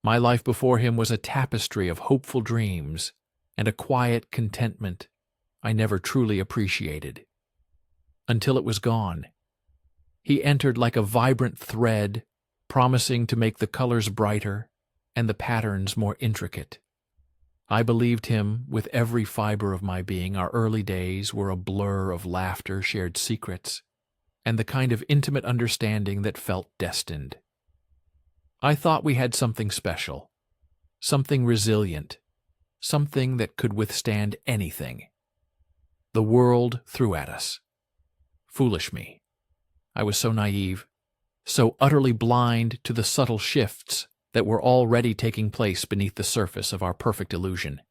My life before him was a tapestry of hopeful dreams and a quiet contentment I never truly appreciated. Until it was gone. He entered like a vibrant thread, promising to make the colors brighter and the patterns more intricate. I believed him with every fiber of my being. Our early days were a blur of laughter, shared secrets, and the kind of intimate understanding that felt destined. I thought we had something special, something resilient, something that could withstand anything. The world threw at us. Foolish me. I was so naive, so utterly blind to the subtle shifts that were already taking place beneath the surface of our perfect illusion.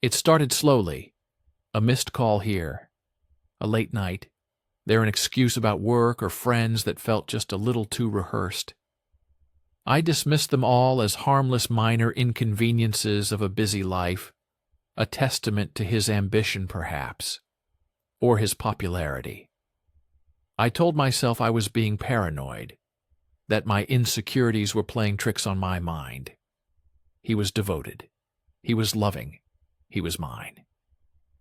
It started slowly, a missed call here, a late night, there an excuse about work or friends that felt just a little too rehearsed. I dismissed them all as harmless minor inconveniences of a busy life, a testament to his ambition perhaps, or his popularity. I told myself I was being paranoid, that my insecurities were playing tricks on my mind. He was devoted. He was loving. He was mine.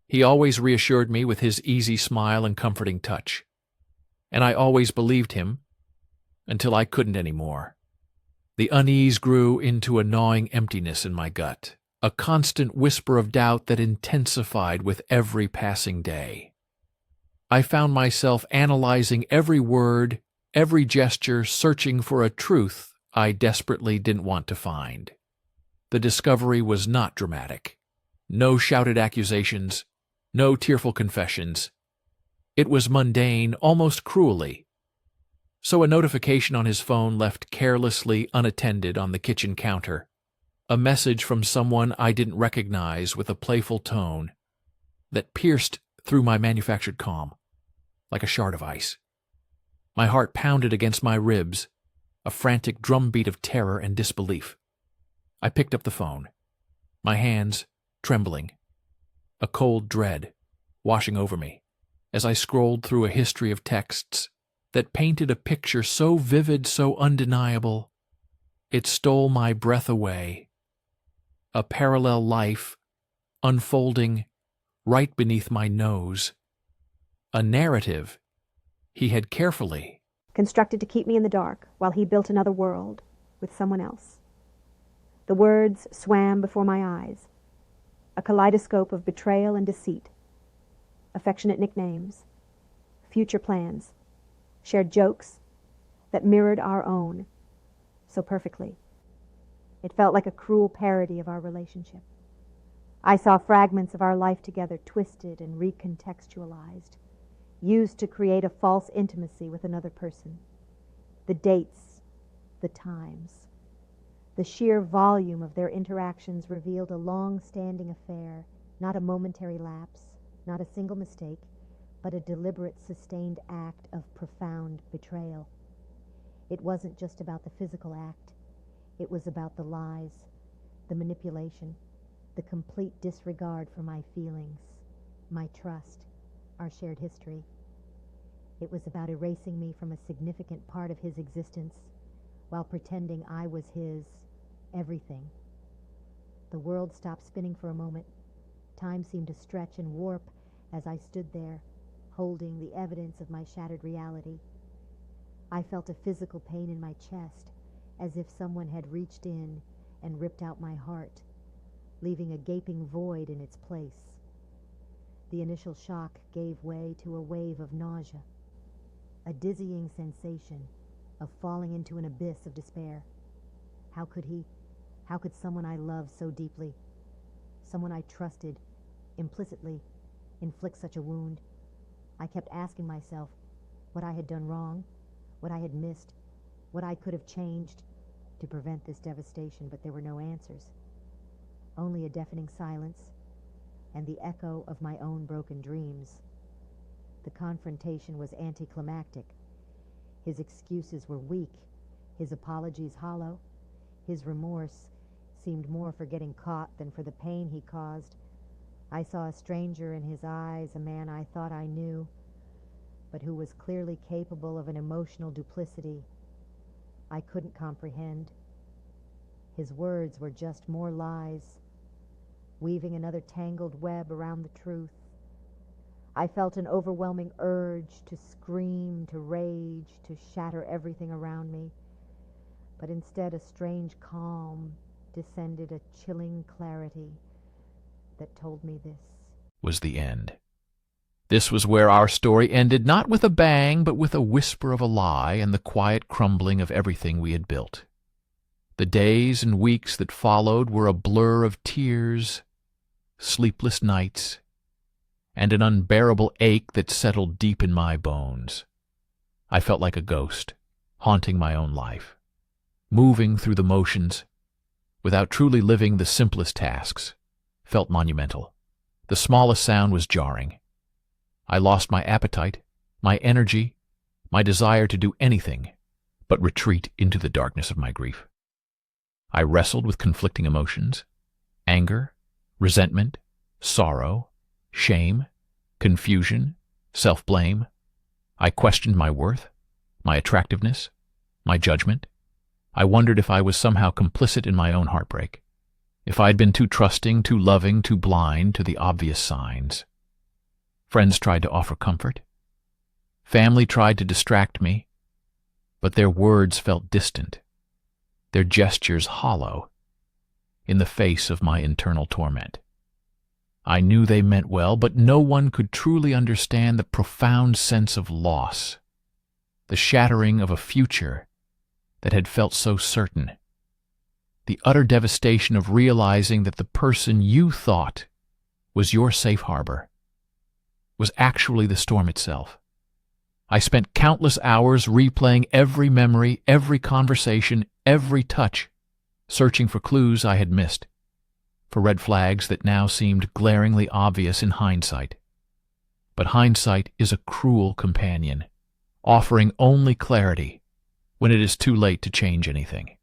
He always reassured me with his easy smile and comforting touch. And I always believed him, until I couldn't anymore. The unease grew into a gnawing emptiness in my gut, a constant whisper of doubt that intensified with every passing day. I found myself analyzing every word, every gesture, searching for a truth I desperately didn't want to find. The discovery was not dramatic. No shouted accusations, no tearful confessions. It was mundane, almost cruelly. So a notification on his phone left carelessly unattended on the kitchen counter. A message from someone I didn't recognize with a playful tone that pierced through my manufactured calm, like a shard of ice. My heart pounded against my ribs, a frantic drumbeat of terror and disbelief. I picked up the phone, my hands trembling, a cold dread washing over me as I scrolled through a history of texts that painted a picture so vivid, so undeniable, it stole my breath away. A parallel life unfolding right beneath my nose. A narrative he had carefully constructed to keep me in the dark while he built another world with someone else. The words swam before my eyes, a kaleidoscope of betrayal and deceit, affectionate nicknames, future plans, shared jokes that mirrored our own so perfectly. It felt like a cruel parody of our relationship. I saw fragments of our life together twisted and recontextualized, used to create a false intimacy with another person. The dates, the times, the sheer volume of their interactions revealed a long-standing affair, not a momentary lapse, not a single mistake, but a deliberate, sustained act of profound betrayal. It wasn't just about the physical act. It was about the lies, the manipulation, the complete disregard for my feelings, my trust, our shared history. It was about erasing me from a significant part of his existence while pretending I was his everything. The world stopped spinning for a moment. Time seemed to stretch and warp as I stood there, holding the evidence of my shattered reality. I felt a physical pain in my chest, as if someone had reached in and ripped out my heart, leaving a gaping void in its place. The initial shock gave way to a wave of nausea, a dizzying sensation of falling into an abyss of despair. How could someone I loved so deeply, someone I trusted implicitly, inflict such a wound? I kept asking myself what I had done wrong, what I had missed, what I could have changed to prevent this devastation, but there were no answers. Only a deafening silence and the echo of my own broken dreams. The confrontation was anticlimactic. His excuses were weak, his apologies hollow. His remorse seemed more for getting caught than for the pain he caused. I saw a stranger in his eyes, a man I thought I knew, but who was clearly capable of an emotional duplicity I couldn't comprehend. His words were just more lies, weaving another tangled web around the truth. I felt an overwhelming urge to scream, to rage, to shatter everything around me. But instead a strange calm descended, a chilling clarity that told me this was the end. This was where our story ended, not with a bang, but with a whisper of a lie and the quiet crumbling of everything we had built. The days and weeks that followed were a blur of tears, sleepless nights, and an unbearable ache that settled deep in my bones. I felt like a ghost, haunting my own life, moving through the motions, without truly living the simplest tasks, felt monumental. The smallest sound was jarring. I lost my appetite, my energy, my desire to do anything but retreat into the darkness of my grief. I wrestled with conflicting emotions: anger, resentment, sorrow, shame, confusion, self-blame. I questioned my worth, my attractiveness, my judgment. I wondered if I was somehow complicit in my own heartbreak, if I'd been too trusting, too loving, too blind to the obvious signs. Friends tried to offer comfort. Family tried to distract me, but their words felt distant, their gestures hollow, in the face of my internal torment. I knew they meant well, but no one could truly understand the profound sense of loss, the shattering of a future that had felt so certain, the utter devastation of realizing that the person you thought was your safe harbor was actually the storm itself. I spent countless hours replaying every memory, every conversation, every touch, searching for clues I had missed, for red flags that now seemed glaringly obvious in hindsight. But hindsight is a cruel companion, offering only clarity when it is too late to change anything.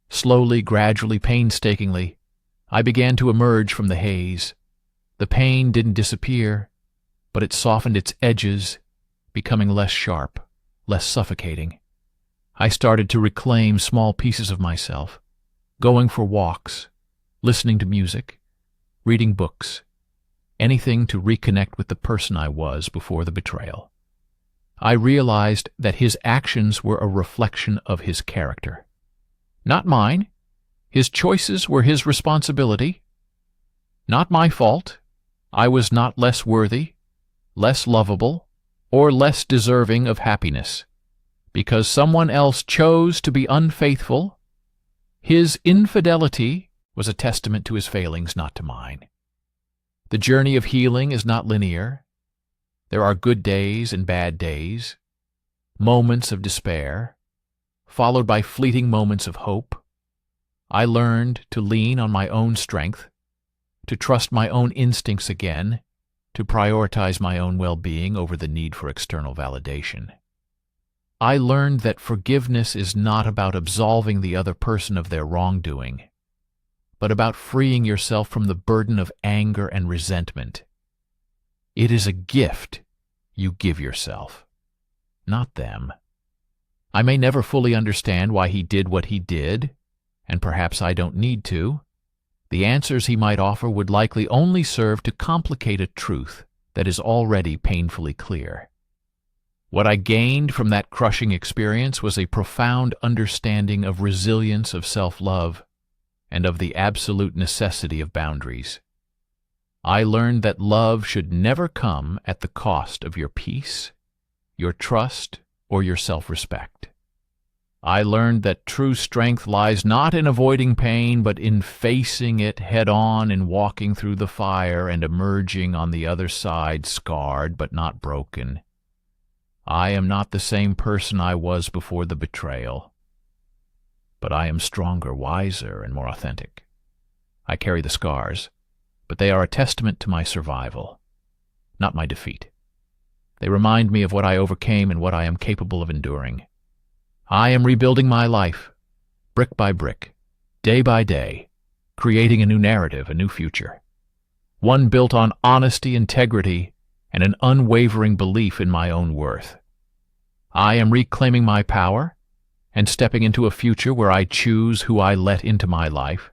Slowly, gradually, painstakingly, I began to emerge from the haze. The pain didn't disappear, but it softened its edges, becoming less sharp, less suffocating. I started to reclaim small pieces of myself, going for walks, listening to music, reading books, anything to reconnect with the person I was before the betrayal. I realized that his actions were a reflection of his character. Not mine. His choices were his responsibility. Not my fault. I was not less worthy, less lovable, or less deserving of happiness. Because someone else chose to be unfaithful, his infidelity was a testament to his failings, not to mine. The journey of healing is not linear. There are good days and bad days, moments of despair, followed by fleeting moments of hope. I learned to lean on my own strength, to trust my own instincts again, to prioritize my own well-being over the need for external validation. I learned that forgiveness is not about absolving the other person of their wrongdoing, but about freeing yourself from the burden of anger and resentment. It is a gift you give yourself, not them. I may never fully understand why he did what he did, and perhaps I don't need to. The answers he might offer would likely only serve to complicate a truth that is already painfully clear. What I gained from that crushing experience was a profound understanding of resilience, of self-love, and of the absolute necessity of boundaries. I learned that love should never come at the cost of your peace, your trust, or your self-respect. I learned that true strength lies not in avoiding pain, but in facing it head-on and walking through the fire and emerging on the other side scarred but not broken. I am not the same person I was before the betrayal, but I am stronger, wiser, and more authentic. I carry the scars, but they are a testament to my survival, not my defeat. They remind me of what I overcame and what I am capable of enduring. I am rebuilding my life, brick by brick, day by day, creating a new narrative, a new future. One built on honesty, integrity, and an unwavering belief in my own worth. I am reclaiming my power and stepping into a future where I choose who I let into my life,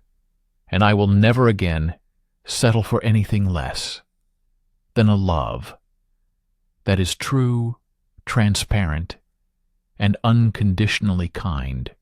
and I will never again settle for anything less than a love that is true, transparent, and unconditionally kind.